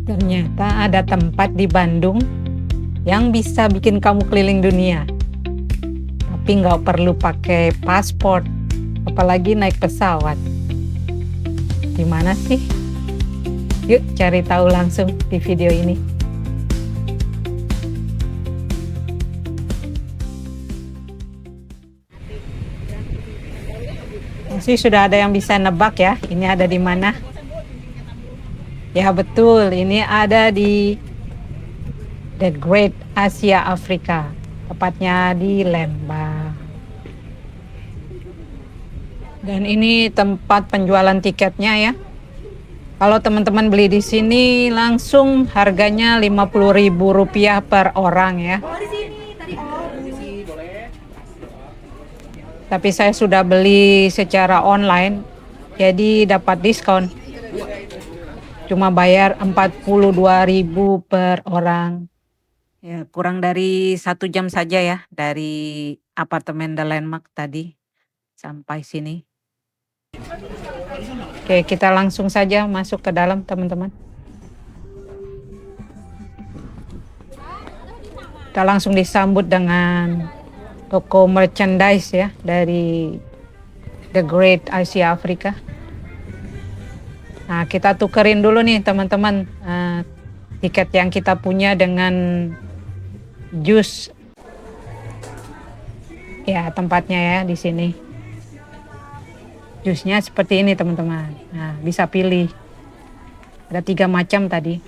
Ternyata ada tempat di Bandung yang bisa bikin kamu keliling dunia. Tapi nggak perlu pakai paspor, apalagi naik pesawat. Di mana sih? Yuk cari tahu langsung di video ini. Masih sudah ada yang bisa nebak ya, ini ada di mana? Ya betul, ini ada di The Great Asia Africa, tepatnya di Lembang. Dan ini tempat penjualan tiketnya ya. Kalau teman-teman beli di sini langsung harganya Rp50.000 per orang ya. Tapi saya sudah beli secara online, jadi dapat diskon. Cuma bayar Rp42.000 per orang. Ya, kurang dari 1 jam saja ya dari apartemen The Landmark tadi sampai sini. Oke, kita langsung saja masuk ke dalam, teman-teman. Kita langsung disambut dengan toko merchandise ya dari The Great Asia Africa. Nah, kita tukerin dulu nih teman-teman tiket yang kita punya dengan jus. Ya, tempatnya ya di sini. Jusnya seperti ini teman-teman. Nah, bisa pilih. Ada 3 macam tadi.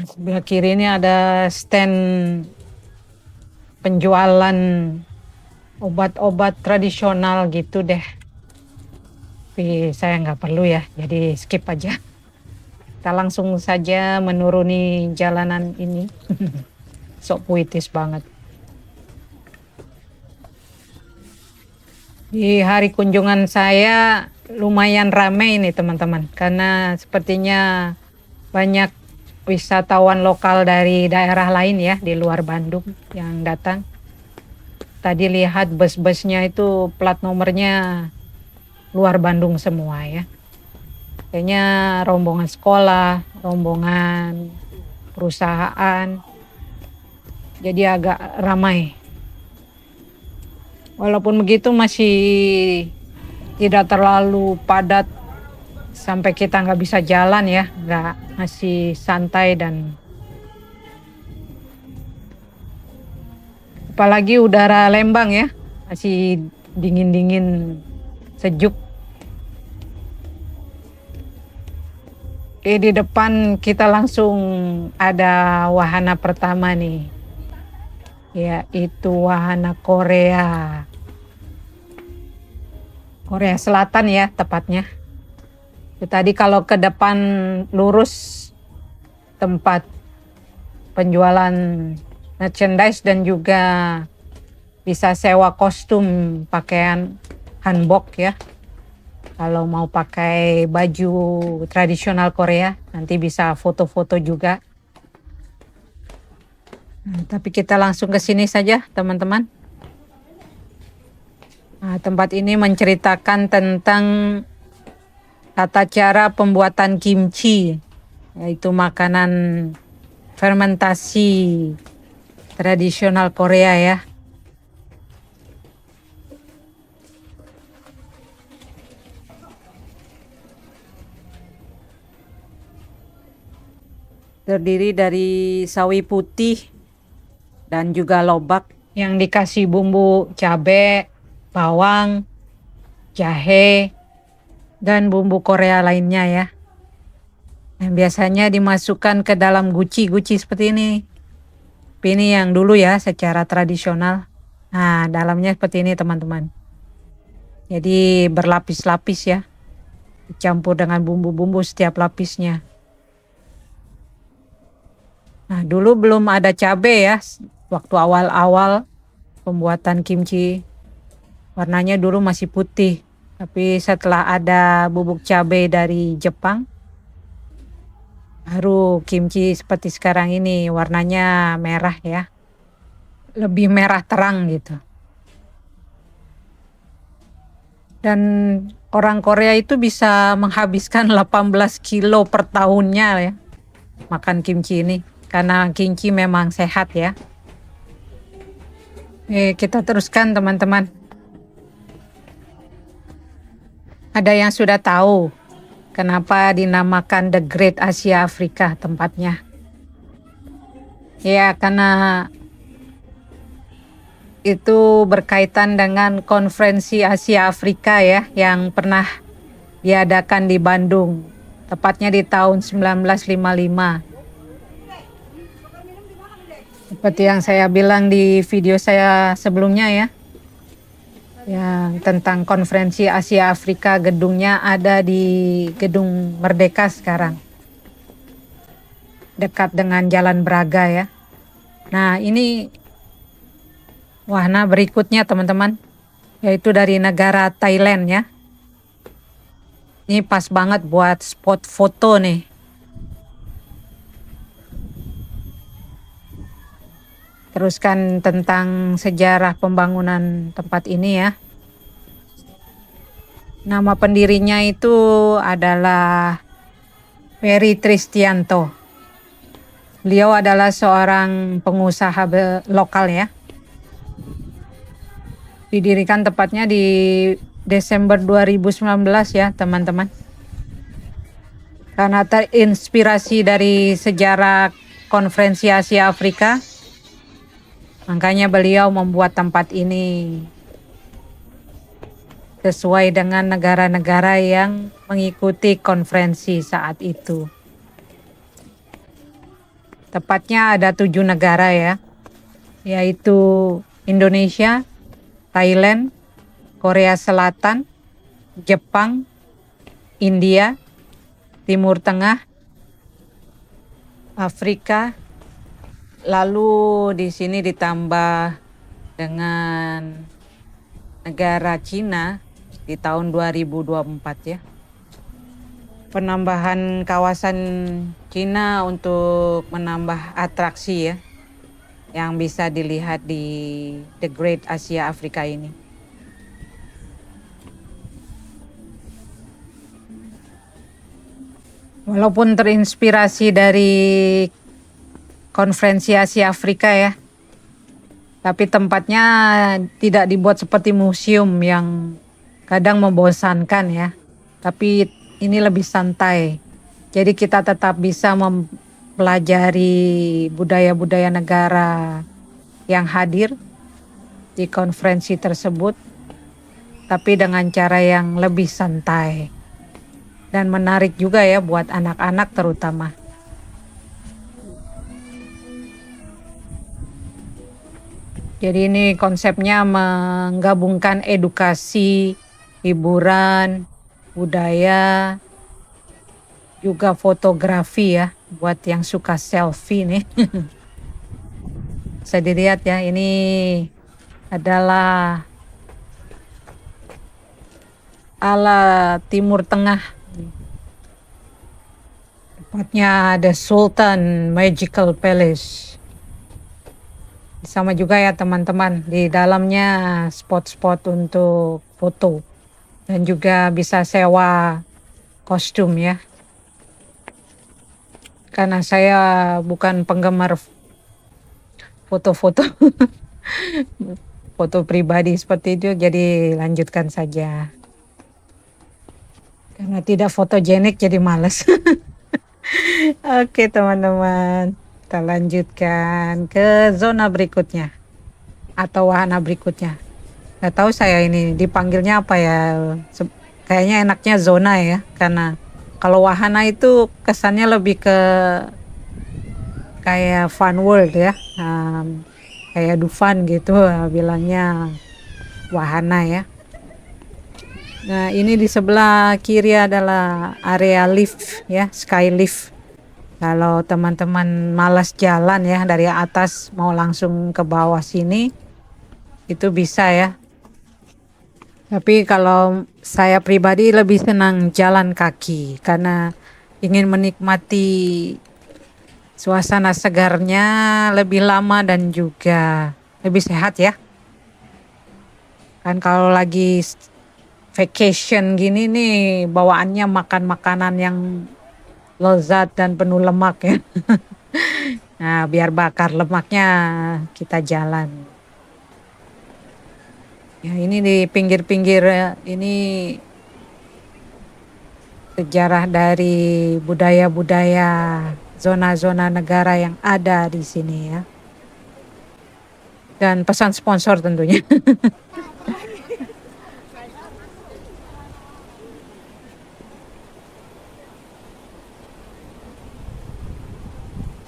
Sebelah kiri ini ada stand penjualan obat-obat tradisional gitu deh. Tapi saya nggak perlu ya, jadi skip aja. Kita langsung saja menuruni jalanan ini. Sok puitis banget. Di hari kunjungan saya lumayan ramai ini teman-teman, karena sepertinya banyak wisatawan lokal dari daerah lain ya di luar Bandung yang datang. Tadi lihat bus-busnya itu plat nomornya luar Bandung semua ya. Kayaknya rombongan sekolah, rombongan perusahaan. Jadi agak ramai. Walaupun begitu masih tidak terlalu padat sampai kita nggak bisa jalan ya, masih santai dan apalagi udara Lembang ya, masih dingin-dingin sejuk. Oke, di depan kita langsung ada wahana pertama nih, yaitu wahana Korea Selatan ya tepatnya. Tadi kalau ke depan lurus tempat penjualan merchandise dan juga bisa sewa kostum pakaian hanbok ya. Kalau mau pakai baju tradisional Korea nanti bisa foto-foto juga. Nah, tapi kita langsung ke sini saja teman-teman. Nah, tempat ini menceritakan tentang tata cara pembuatan kimchi, yaitu makanan fermentasi tradisional Korea ya. Terdiri dari sawi putih dan juga lobak yang dikasih bumbu cabai, bawang, jahe, dan bumbu Korea lainnya ya. Yang biasanya dimasukkan ke dalam guci-guci seperti ini. Ini yang dulu ya secara tradisional. Nah, dalamnya seperti ini teman-teman. Jadi berlapis-lapis ya. Dicampur dengan bumbu-bumbu setiap lapisnya. Nah, dulu belum ada cabai ya. Waktu awal-awal pembuatan kimchi, warnanya dulu masih putih. Tapi setelah ada bubuk cabai dari Jepang, baru kimchi seperti sekarang ini warnanya merah ya. Lebih merah terang gitu. Dan orang Korea itu bisa menghabiskan 18 kilo per tahunnya ya makan kimchi ini. Karena kimchi memang sehat ya. Kita teruskan teman-teman. Ada yang sudah tahu kenapa dinamakan The Great Asia Afrika tempatnya? Ya, karena itu berkaitan dengan konferensi Asia Afrika ya yang pernah diadakan di Bandung, tepatnya di tahun 1955. Seperti yang saya bilang di video saya sebelumnya ya, yang tentang konferensi Asia Afrika, gedungnya ada di Gedung Merdeka sekarang, dekat dengan Jalan Braga ya. Nah ini wahana berikutnya teman-teman, yaitu dari negara Thailand ya. Ini pas banget buat spot foto nih. Teruskan tentang sejarah pembangunan tempat ini ya. Nama pendirinya itu adalah Ferry Tristianto. Beliau adalah seorang pengusaha lokal ya. Didirikan tepatnya di Desember 2019 ya teman-teman. Karena terinspirasi dari sejarah konferensi Asia Afrika, makanya beliau membuat tempat ini sesuai dengan negara-negara yang mengikuti konferensi saat itu. Tepatnya ada 7 negara ya, yaitu Indonesia, Thailand, Korea Selatan, Jepang, India, Timur Tengah, Afrika, lalu di sini ditambah dengan negara Cina di tahun 2024 ya. Penambahan kawasan Cina untuk menambah atraksi ya, yang bisa dilihat di The Great Asia Afrika ini. Walaupun terinspirasi dari konferensi Asia Afrika ya, tapi tempatnya tidak dibuat seperti museum yang kadang membosankan ya. Tapi ini lebih santai. Jadi kita tetap bisa mempelajari budaya-budaya negara yang hadir di konferensi tersebut, tapi dengan cara yang lebih santai dan menarik juga ya buat anak-anak terutama. Jadi ini konsepnya menggabungkan edukasi, hiburan, budaya, juga fotografi ya, buat yang suka selfie nih. Bisa dilihat ya, ini adalah ala Timur Tengah. Tepatnya ada Sultan Magical Palace. Sama juga ya teman-teman, di dalamnya spot-spot untuk foto. Dan juga bisa sewa kostum ya. Karena saya bukan penggemar foto-foto foto pribadi seperti itu, jadi lanjutkan saja. Karena tidak fotogenik jadi males. Oke teman-teman, kita lanjutkan ke zona berikutnya atau wahana berikutnya. Gak tahu saya ini dipanggilnya apa ya, kayaknya enaknya zona ya, karena kalau wahana itu kesannya lebih ke kayak fun world ya, kayak Dufan gitu bilangnya wahana ya. Nah ini di sebelah kiri adalah area lift ya, sky lift. Kalau teman-teman malas jalan ya dari atas mau langsung ke bawah sini, itu bisa ya. Tapi kalau saya pribadi lebih senang jalan kaki karena ingin menikmati suasana segarnya lebih lama dan juga lebih sehat ya. Kan kalau lagi vacation gini nih, bawaannya makan makanan yang lezat dan penuh lemak ya. Nah, biar bakar lemaknya kita jalan. Ya, ini di pinggir-pinggir ini sejarah dari budaya-budaya zona-zona negara yang ada di sini ya. Dan pesan sponsor tentunya.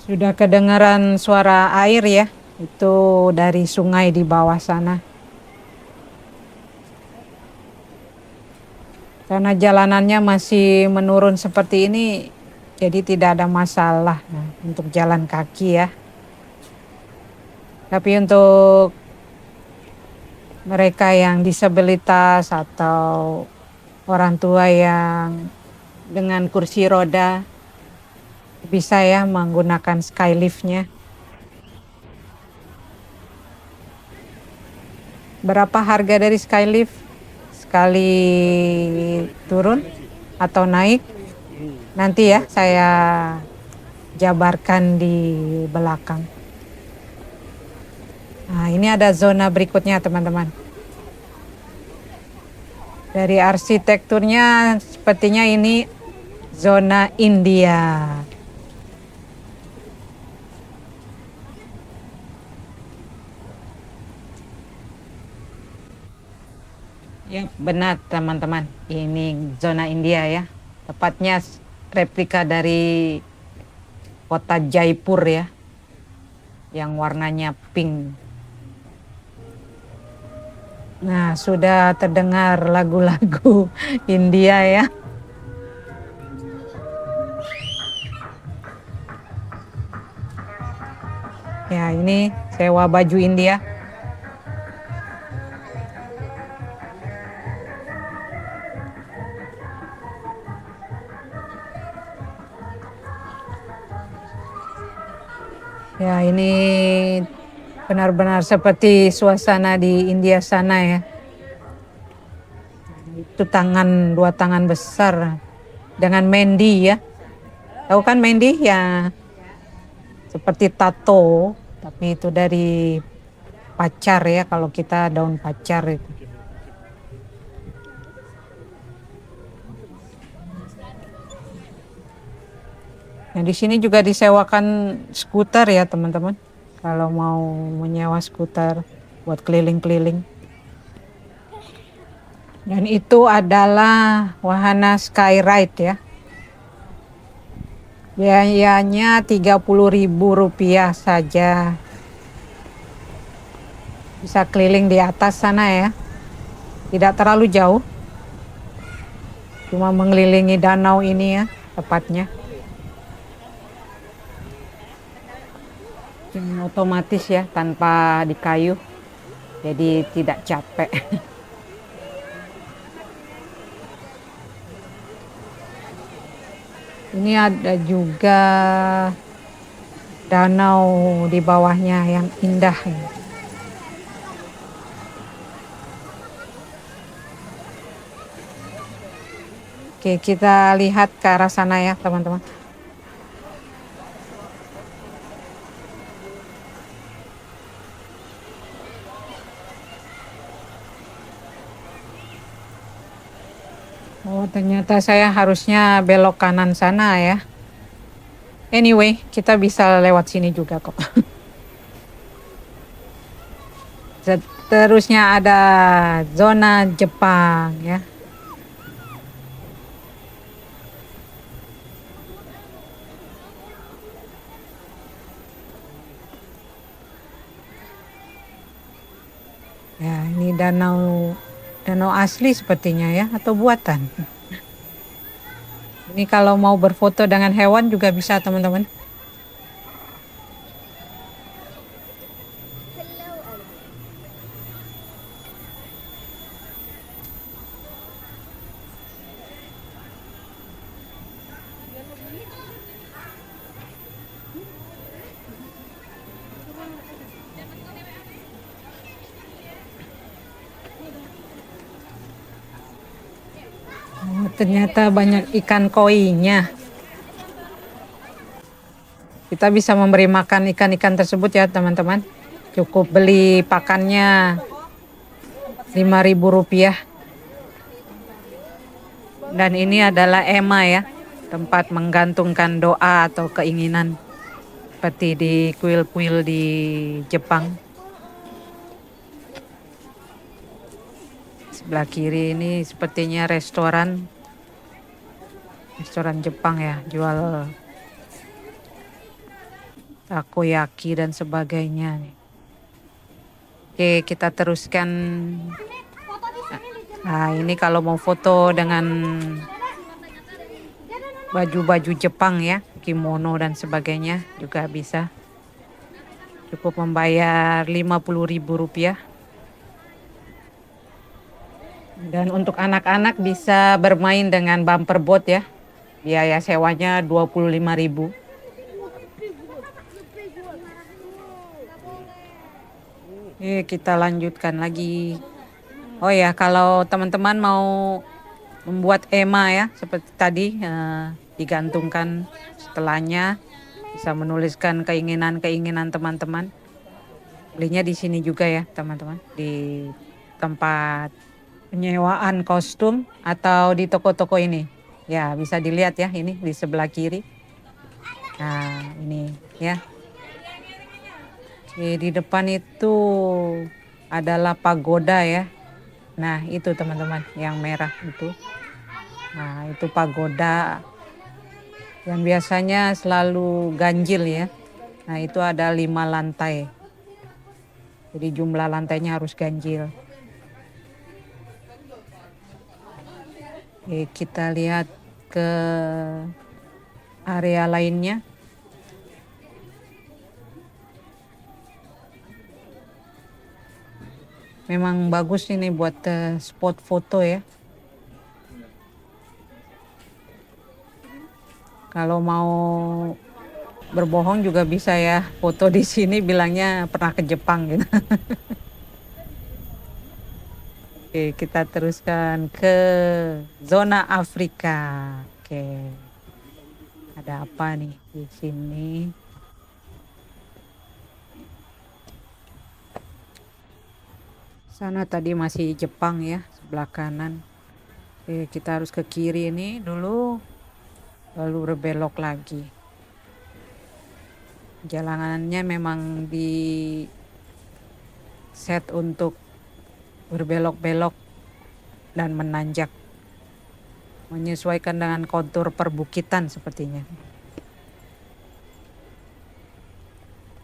Sudah kedengaran suara air ya. Itu dari sungai di bawah sana. Karena jalanannya masih menurun seperti ini, jadi tidak ada masalah untuk jalan kaki ya. Tapi untuk mereka yang disabilitas atau orang tua yang dengan kursi roda bisa ya menggunakan skylift-nya. Berapa harga dari skylift? Sekali turun atau naik? Nanti ya saya jabarkan di belakang. Nah, ini ada zona berikutnya teman-teman. Dari arsitekturnya sepertinya ini zona India. Ya, benar teman-teman. Ini zona India ya. Tepatnya replika dari kota Jaipur ya. Yang warnanya pink. Nah, sudah terdengar lagu-lagu India ya. Ya, ini sewa baju India. Ya, ini benar-benar seperti suasana di India sana ya. Itu dua tangan besar dengan mendi ya. Tahu kan mendi ya, seperti tato, tapi itu dari pacar ya, kalau kita daun pacar itu. Nah, di sini juga disewakan skuter ya teman-teman. Kalau mau menyewa skuter buat keliling-keliling. Dan itu adalah wahana skyride ya. Biayanya Rp30.000 saja. Bisa keliling di atas sana ya. Tidak terlalu jauh. Cuma mengelilingi danau ini ya tepatnya. Otomatis ya, tanpa di kayu. Jadi tidak capek. Ini ada juga danau di bawahnya yang indah. Oke, kita lihat ke arah sana ya teman-teman. Oh, ternyata saya harusnya belok kanan sana ya. Anyway, kita bisa lewat sini juga kok. Seterusnya ada zona Jepang ya. Ya, ini danau asli sepertinya ya, atau buatan. Ini kalau mau berfoto dengan hewan juga bisa teman-teman. Ternyata banyak ikan koinya. Kita bisa memberi makan ikan-ikan tersebut ya teman-teman. Cukup beli pakannya Rp5.000. Dan ini adalah ema ya, tempat menggantungkan doa atau keinginan. Seperti di kuil-kuil di Jepang. Sebelah kiri ini sepertinya restoran Jepang ya, jual takoyaki dan sebagainya nih. Oke, kita teruskan. Nah, ini kalau mau foto dengan baju-baju Jepang ya, kimono dan sebagainya juga bisa. Cukup membayar Rp50.000. Dan untuk anak-anak bisa bermain dengan bumper boat ya. Biaya sewanya Rp25.000. Kita lanjutkan lagi. Oh ya, kalau teman-teman mau membuat ema ya, seperti tadi digantungkan setelahnya, bisa menuliskan keinginan-keinginan teman-teman. Belinya di sini juga ya, teman-teman, di tempat penyewaan kostum atau di toko-toko ini. Ya, bisa dilihat ya, ini di sebelah kiri. Nah, ini ya. Oke, di depan itu adalah pagoda ya. Nah, itu teman-teman yang merah itu. Nah, itu pagoda yang biasanya selalu ganjil ya. Nah, itu ada 5 lantai. Jadi jumlah lantainya harus ganjil. Oke, kita lihat ke area lainnya. Memang bagus ini buat spot foto ya. Kalau mau berbohong juga bisa ya, foto di sini bilangnya pernah ke Jepang gitu. Oke, kita teruskan ke zona Afrika. Oke. Ada apa nih di sini? Sana tadi masih Jepang ya, sebelah kanan. Oke, kita harus ke kiri ini dulu, lalu berbelok lagi. Jalanannya memang di set untuk berbelok-belok dan menanjak, menyesuaikan dengan kontur perbukitan sepertinya.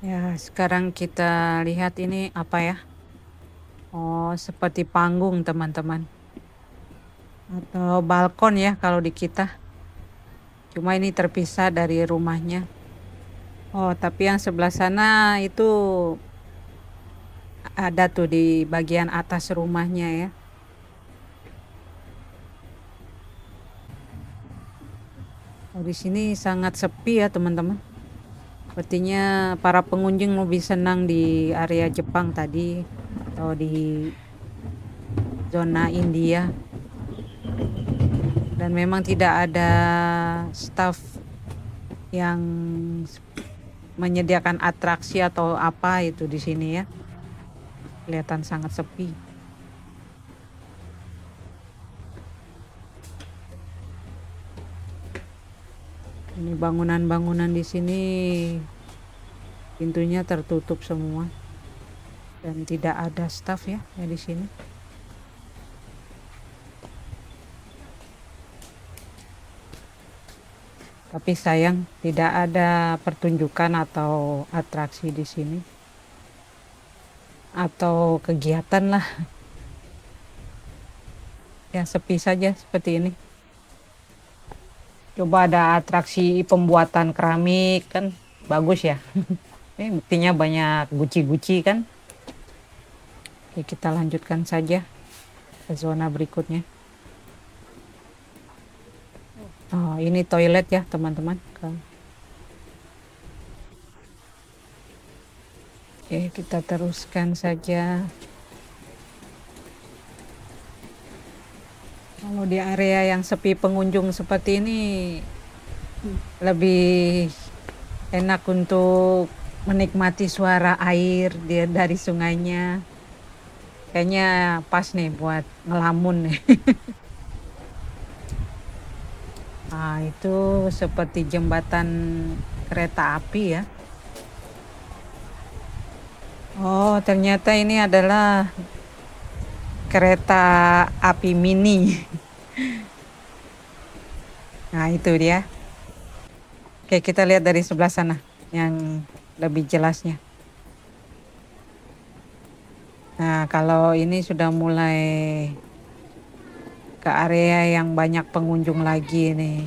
Ya, sekarang kita lihat ini apa ya? Oh, seperti panggung teman-teman. Atau balkon ya kalau di kita. Cuma ini terpisah dari rumahnya. Oh, tapi yang sebelah sana itu ada tuh di bagian atas rumahnya ya. Oh, di sini sangat sepi ya teman-teman. Sepertinya para pengunjung lebih senang di area Jepang tadi atau di zona India. Dan memang tidak ada staff yang menyediakan atraksi atau apa itu di sini ya. Kelihatan sangat sepi. Ini bangunan-bangunan di sini pintunya tertutup semua dan tidak ada staff ya di sini. Tapi sayang tidak ada pertunjukan atau atraksi di sini. Atau kegiatan lah. Ya sepi saja seperti ini. Coba ada atraksi pembuatan keramik kan bagus ya. Ini buktinya banyak guci-guci kan. Oke, kita lanjutkan saja ke zona berikutnya. Oh, ini toilet ya teman-teman. Oke, kita teruskan saja. Kalau di area yang sepi pengunjung seperti ini lebih enak untuk menikmati suara air dari sungainya. Kayaknya pas nih buat ngelamun nih. Nah, itu seperti jembatan kereta api ya. Oh, ternyata ini adalah kereta api mini. Nah, itu dia. Oke, kita lihat dari sebelah sana yang lebih jelasnya. Nah, kalau ini sudah mulai ke area yang banyak pengunjung lagi nih.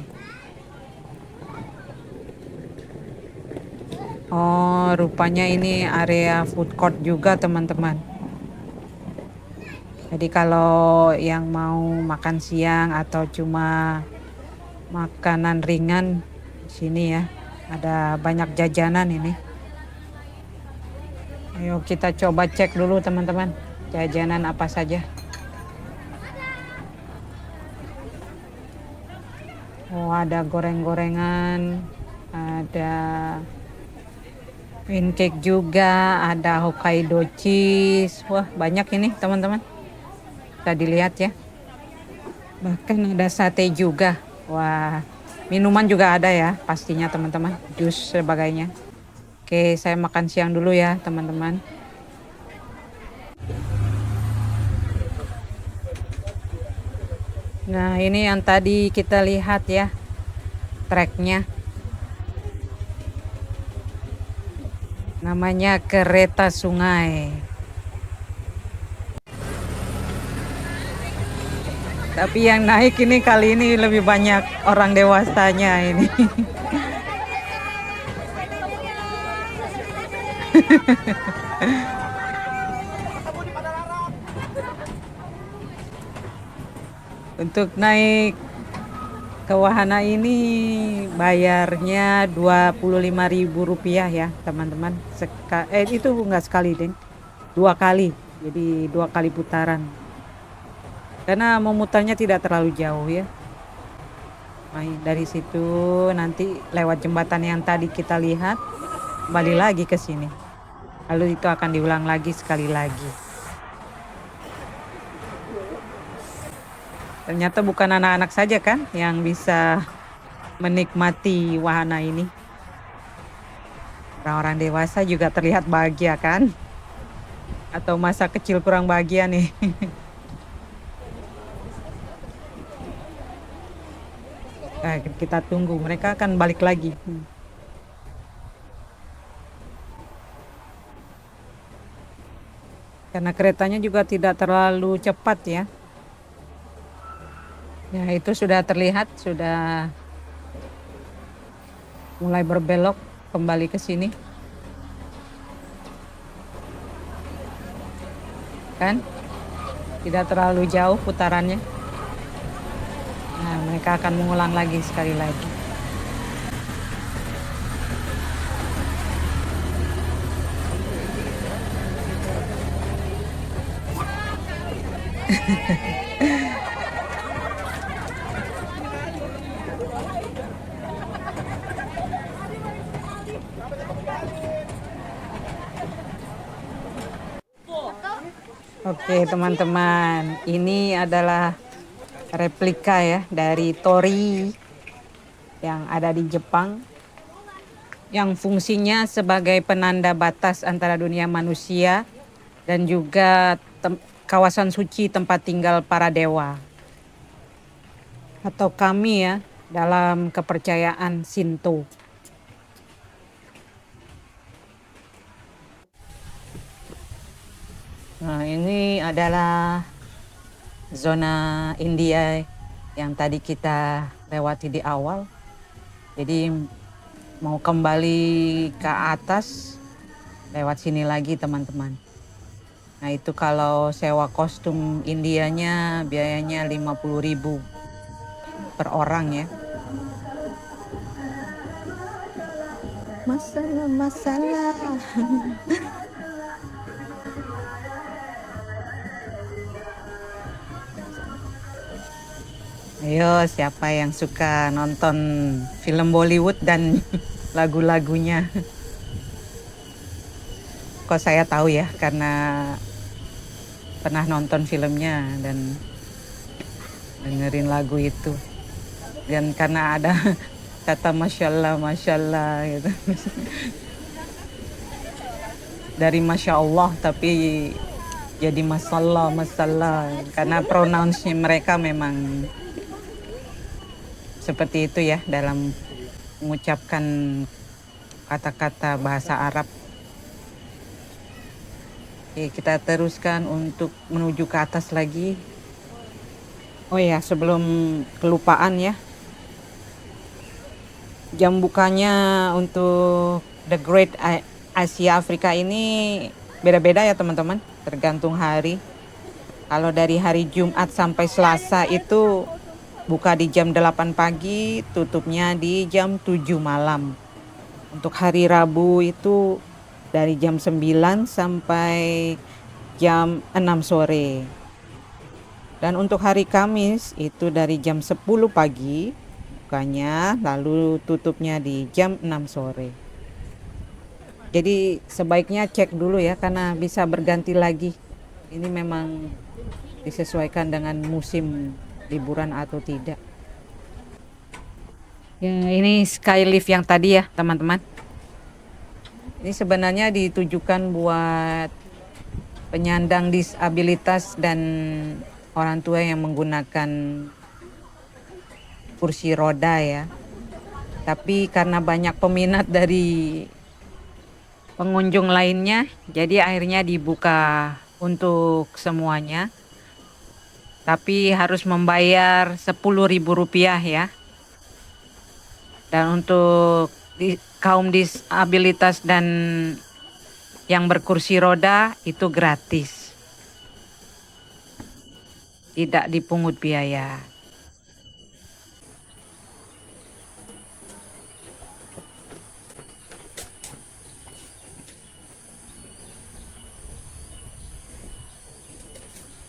Oh, rupanya ini area food court juga, teman-teman. Jadi kalau yang mau makan siang atau cuma makanan ringan di sini ya, ada banyak jajanan ini. Ayo kita coba cek dulu, teman-teman, jajanan apa saja. Oh, ada goreng-gorengan, ada pancake juga, ada Hokkaido cheese. Wah, banyak ini, teman-teman. Bisa dilihat ya. Bahkan ada sate juga. Wah, minuman juga ada ya, pastinya teman-teman. Jus sebagainya. Oke, saya makan siang dulu ya, teman-teman. Nah, ini yang tadi kita lihat ya, treknya. Namanya kereta sungai. Tapi yang naik ini kali ini lebih banyak orang dewasanya ini. Untuk naik ke wahana ini bayarnya Rp25.000 ya, teman-teman. Itu enggak sekali, Deng. 2 kali. Jadi 2 kali putaran. Karena memutarnya tidak terlalu jauh ya. Nah, dari situ nanti lewat jembatan yang tadi kita lihat, kembali lagi ke sini. Lalu itu akan diulang lagi sekali lagi. Ternyata bukan anak-anak saja kan yang bisa menikmati wahana ini. Orang-orang dewasa juga terlihat bahagia kan? Atau masa kecil kurang bahagia nih. Nah, kita tunggu, mereka akan balik lagi. Karena keretanya juga tidak terlalu cepat ya. Ya, itu sudah terlihat, sudah mulai berbelok kembali ke sini. Kan? Tidak terlalu jauh putarannya. Nah, mereka akan mengulang lagi sekali lagi. Oke, teman-teman, ini adalah replika ya dari Tori yang ada di Jepang, yang fungsinya sebagai penanda batas antara dunia manusia dan juga kawasan suci tempat tinggal para dewa atau kami ya dalam kepercayaan Shinto. Nah, ini adalah zona India yang tadi kita lewati di awal. Jadi mau kembali ke atas lewat sini lagi, teman-teman. Nah, itu kalau sewa kostum Indianya biayanya 50.000 per orang ya. Masalah. Ayo, siapa yang suka nonton film Bollywood dan lagu-lagunya? Kok saya tahu ya, karena pernah nonton filmnya dan dengerin lagu itu. Dan karena ada kata Masya Allah gitu. Dari Masya Allah tapi jadi masalah, karena pronounce mereka memang seperti itu ya dalam mengucapkan kata-kata bahasa Arab. Oke, kita teruskan untuk menuju ke atas lagi. Oh ya, sebelum kelupaan ya, jam bukanya untuk The Great Asia Afrika ini beda-beda ya teman-teman, tergantung hari. Kalau dari hari Jumat sampai Selasa itu buka di jam 8 pagi, tutupnya di jam 7 malam. Untuk hari Rabu itu dari jam 9 sampai jam 6 sore. Dan untuk hari Kamis itu dari jam 10 pagi bukanya, lalu tutupnya di jam 6 sore. Jadi sebaiknya cek dulu ya, karena bisa berganti lagi. Ini memang disesuaikan dengan musim liburan atau tidak. Ya, ini skylift yang tadi ya teman-teman. Ini sebenarnya ditujukan buat penyandang disabilitas dan orang tua yang menggunakan kursi roda ya. Tapi karena banyak peminat dari pengunjung lainnya, jadi akhirnya dibuka untuk semuanya. Tapi harus membayar Rp10.000 ya. Dan untuk kaum disabilitas dan yang berkursi roda itu gratis. Tidak dipungut biaya.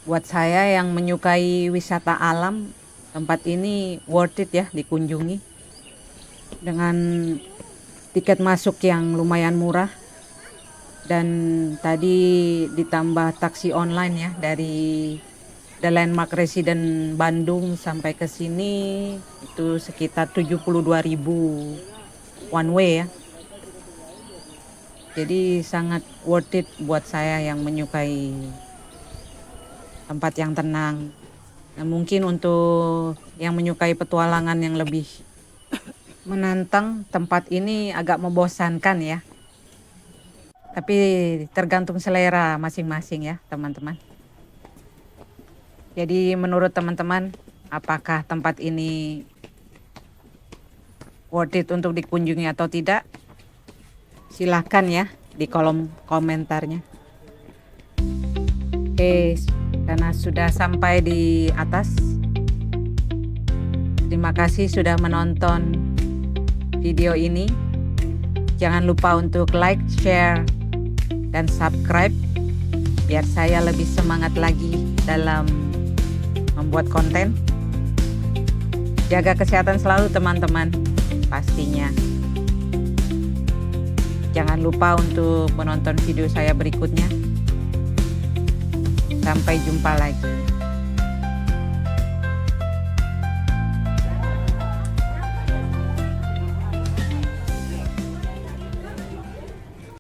Buat saya yang menyukai wisata alam, tempat ini worth it ya dikunjungi. Dengan tiket masuk yang lumayan murah. Dan tadi ditambah taksi online ya dari The Landmark Resident Bandung sampai ke sini itu sekitar 72.000 one way ya. Jadi sangat worth it buat saya yang menyukai tempat yang tenang. Nah, mungkin untuk yang menyukai petualangan yang lebih menantang, tempat ini agak membosankan ya. Tapi tergantung selera masing-masing ya teman-teman. Jadi menurut teman-teman, apakah tempat ini worth it untuk dikunjungi atau tidak? Silahkan ya di kolom komentarnya. Oke, karena sudah sampai di atas, terima kasih sudah menonton video ini. Jangan lupa untuk like, share, dan subscribe biar saya lebih semangat lagi dalam membuat konten. Jaga kesehatan selalu teman-teman, pastinya. Jangan lupa untuk menonton video saya berikutnya. Sampai jumpa lagi.